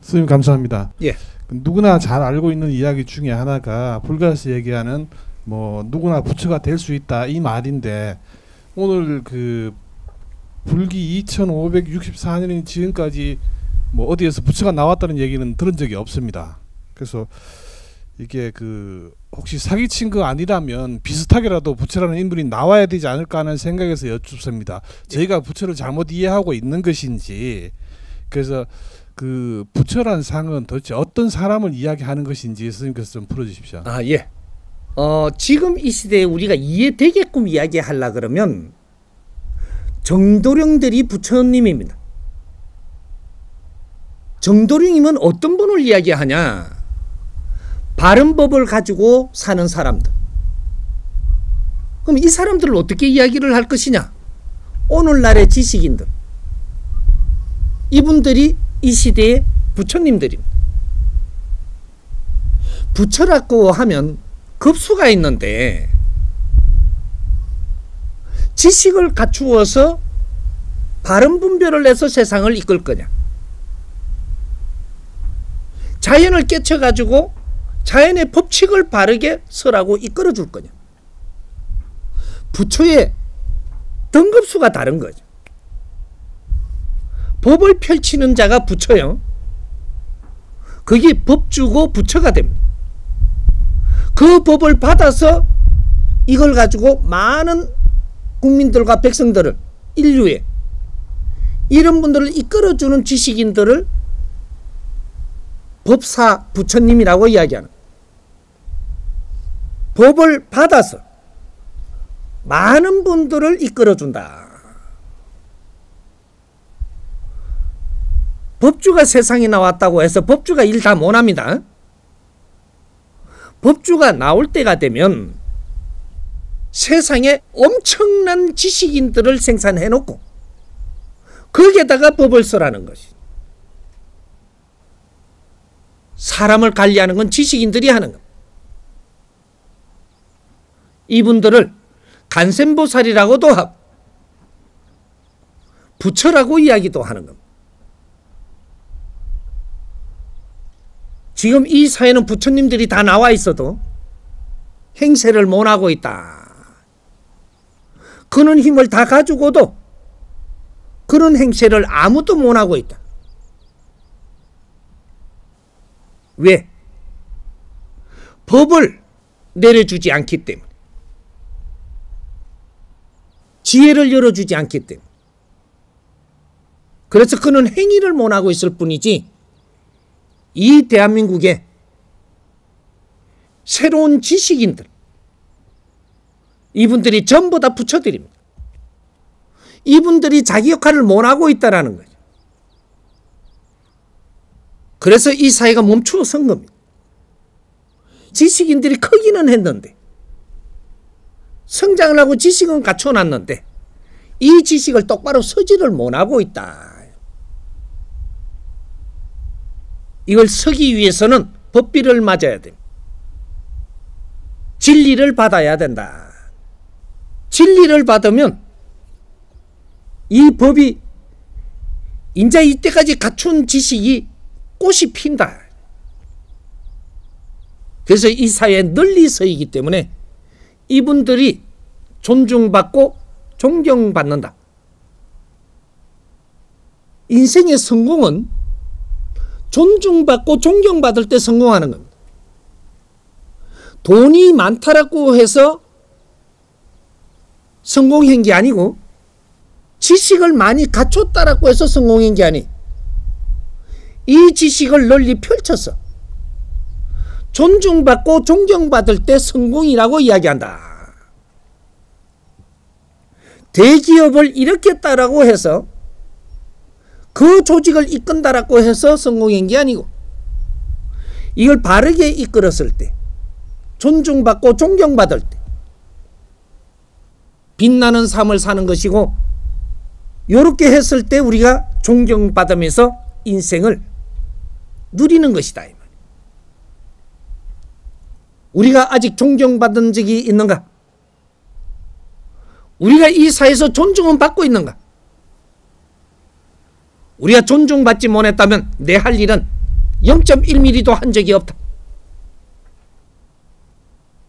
선생님 감사합니다. 예. 누구나 잘 알고 있는 이야기 중에 하나가 불가에서 얘기하는 뭐 누구나 부처가 될 수 있다 이 말인데, 오늘 그 불기 2564년인 지금까지 뭐 어디에서 부처가 나왔다는 얘기는 들은 적이 없습니다. 그래서 이게 그 혹시 사기친 거 아니라면 비슷하게라도 부처라는 인물이 나와야 되지 않을까 하는 생각에서 여쭙습니다. 저희가 부처를 잘못 이해하고 있는 것인지, 그래서 그 부처란 상은 도대체 어떤 사람을 이야기하는 것인지 선생님께서 좀 풀어주십시오. 예. 지금 이 시대에 우리가 이해되게끔 이야기하려 그러면 정도령들이 부처님입니다. 정도령이면 어떤 분을 이야기하냐? 바른 법을 가지고 사는 사람들. 그럼 이 사람들을 어떻게 이야기를 할 것이냐? 오늘날의 지식인들. 이분들이 이 시대의 부처님들입니다. 부처라고 하면 급수가 있는데, 지식을 갖추어서 바른 분별을 해서 세상을 이끌 거냐, 자연을 깨쳐가지고 자연의 법칙을 바르게 설하고 이끌어 줄 거냐. 부처의 등급수가 다른 거죠. 법을 펼치는 자가 부처요. 그게 법주고 부처가 됩니다. 그 법을 받아서 이걸 가지고 많은 국민들과 백성들을, 인류에 이런 분들을 이끌어주는 지식인들을 법사 부처님이라고 이야기하는, 법을 받아서 많은 분들을 이끌어준다. 법주가 세상에 나왔다고 해서 법주가 일 다 못합니다. 법주가 나올 때가 되면 세상에 엄청난 지식인들을 생산해놓고 거기에다가 법을 써라는 것이. 사람을 관리하는 건 지식인들이 하는 겁니다. 이분들을 간센보살이라고도 하고 부처라고 이야기도 하는 겁니다. 지금 이 사회는 부처님들이 다 나와 있어도 행세를 못하고 있다. 그런 힘을 다 가지고도 그런 행세를 아무도 못하고 있다. 왜? 법을 내려주지 않기 때문에, 지혜를 열어주지 않기 때문에. 그래서 그는 행위를 못하고 있을 뿐이지, 이 대한민국에 새로운 지식인들, 이분들이 전부 다 부처들입니다. 이분들이 자기 역할을 못하고 있다는 거죠. 그래서 이 사회가 멈추어 선 겁니다. 지식인들이 크기는 했는데, 성장을 하고 지식은 갖춰놨는데, 이 지식을 똑바로 서지를 못하고 있다. 이걸 서기 위해서는 법비를 맞아야 됩니다. 진리를 받아야 된다. 진리를 받으면 이 법이 이제 이때까지 갖춘 지식이 꽃이 핀다. 그래서 이 사회에 널리 서이기 때문에 이분들이 존중받고 존경받는다. 인생의 성공은 존중받고 존경받을 때 성공하는 겁니다. 돈이 많다라고 해서 성공한 게 아니고, 지식을 많이 갖췄다라고 해서 성공한 게 아니, 이 지식을 널리 펼쳐서 존중받고 존경받을 때 성공이라고 이야기한다. 대기업을 일으켰다라고 해서, 그 조직을 이끈다라고 해서 성공한 게 아니고, 이걸 바르게 이끌었을 때, 존중받고 존경받을 때 빛나는 삶을 사는 것이고, 이렇게 했을 때 우리가 존경받으면서 인생을 누리는 것이다. 우리가 아직 존경받은 적이 있는가? 우리가 이 사회에서 존중은 받고 있는가? 우리가 존중받지 못했다면 내 할 일은 0.1mm도 한 적이 없다.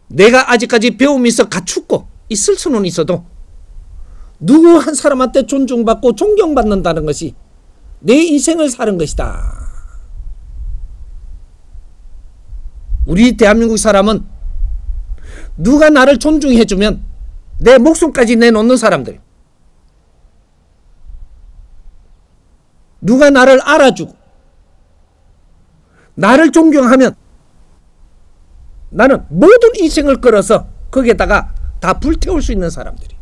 내가 아직까지 배우면서 갖추고 있을 수는 있어도 누구 한 사람한테 존중받고 존경받는다는 것이 내 인생을 사는 것이다. 우리 대한민국 사람은 누가 나를 존중해주면 내 목숨까지 내놓는 사람들, 누가 나를 알아주고 나를 존경하면 나는 모든 인생을 걸어서 거기에다가 다 불태울 수 있는 사람들이.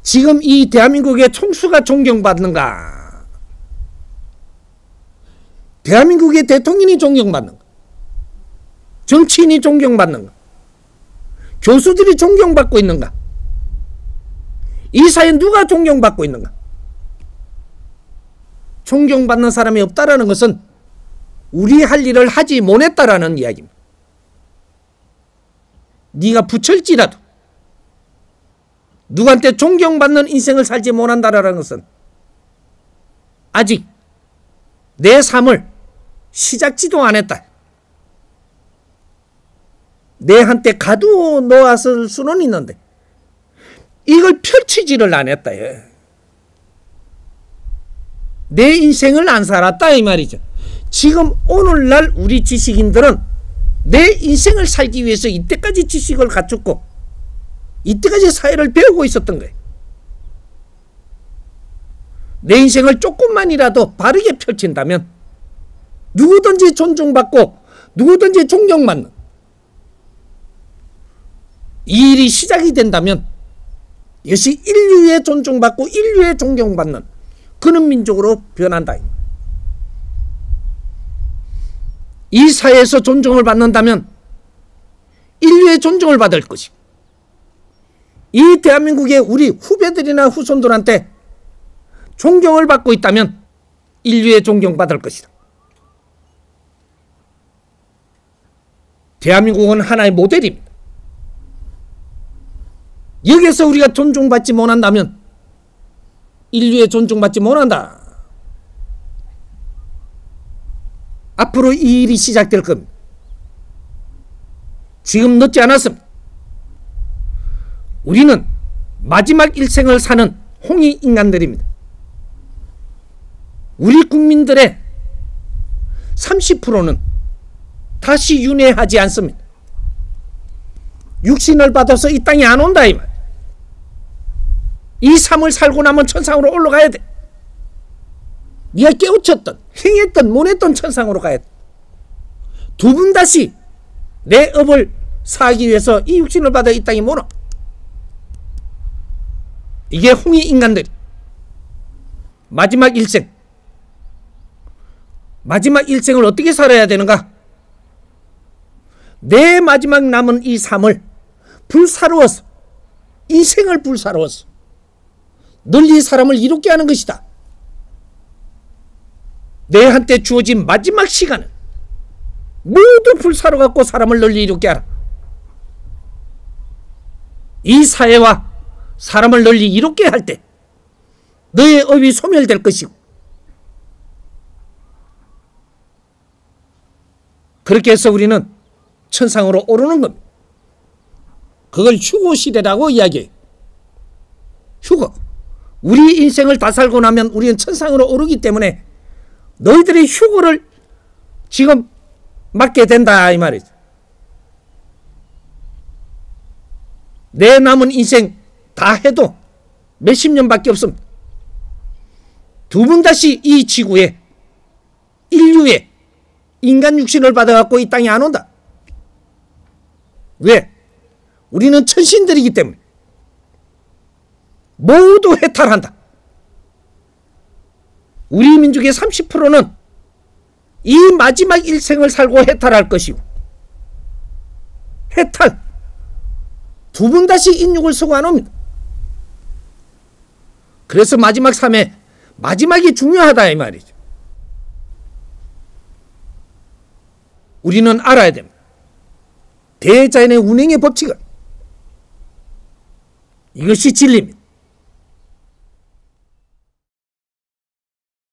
지금 이 대한민국의 총수가 존경받는가? 대한민국의 대통령이 존경받는가? 정치인이 존경받는가? 교수들이 존경받고 있는가? 이 사회에 누가 존경받고 있는가? 존경받는 사람이 없다라는 것은 우리 할 일을 하지 못했다라는 이야기입니다. 네가 부철지라도 누구한테 존경받는 인생을 살지 못한다라는 것은 아직 내 삶을 시작지도 안 했다. 내한테 가두어 놓았을 수는 있는데 이걸 펼치지를 안 했다. 내 인생을 안 살았다 이 말이죠. 지금 오늘날 우리 지식인들은 내 인생을 살기 위해서 이때까지 지식을 갖췄고 이때까지 사회를 배우고 있었던 거예요. 내 인생을 조금만이라도 바르게 펼친다면 누구든지 존중받고 누구든지 존경받는 이 일이 시작이 된다면 이것이 인류의 존중받고 인류의 존경받는 그런 민족으로 변한다. 이 사회에서 존중을 받는다면 인류의 존중을 받을 것이고 이 대한민국의 우리 후배들이나 후손들한테 존경을 받고 있다면 인류의 존경받을 것이다. 대한민국은 하나의 모델입니다. 여기서 우리가 존중받지 못한다면 인류의 존중받지 못한다. 앞으로 이 일이 시작될 겁니다. 지금 늦지 않았습니다. 우리는 마지막 일생을 사는 홍익 인간들입니다. 우리 국민들의 30%는 다시 윤회하지 않습니다. 육신을 받아서 이 땅에 안 온다 이 말. 이 삶을 살고 나면 천상으로 올라가야 돼. 네가 깨우쳤던 행했던 못했던 천상으로 가야 돼. 두 번 다시 내 업을 사하기 위해서 이 육신을 받아 이 땅에 못 와. 이게 홍익 인간들이 마지막 일생, 마지막 일생을 어떻게 살아야 되는가? 내 마지막 남은 이 삶을 불사르워서, 인생을 불사르워서 널리 사람을 이롭게 하는 것이다. 내한테 주어진 마지막 시간은 모두 불사르 갖고 사람을 널리 이롭게 하라. 이 사회와 사람을 널리 이롭게 할 때 너의 업이 소멸될 것이고, 그렇게 해서 우리는 천상으로 오르는 겁니다. 그걸 휴고시대라고 이야기해요. 휴고. 우리 인생을 다 살고 나면 우리는 천상으로 오르기 때문에 너희들의 휴고를 지금 맞게 된다 이 말이죠. 내 남은 인생 다 해도 몇십 년밖에 없습니다. 두 번 다시 이 지구에 인류의 인간 육신을 받아갖고 이 땅에 안 온다. 왜? 우리는 천신들이기 때문에 모두 해탈한다. 우리 민족의 30%는 이 마지막 일생을 살고 해탈할 것이고, 해탈 두 번 다시 인육을 쓰고 안 옵니다. 그래서 마지막 삶에 마지막이 중요하다 이 말이죠. 우리는 알아야 됩니다. 대자연의 운행의 법칙은 이것이 진리입니다.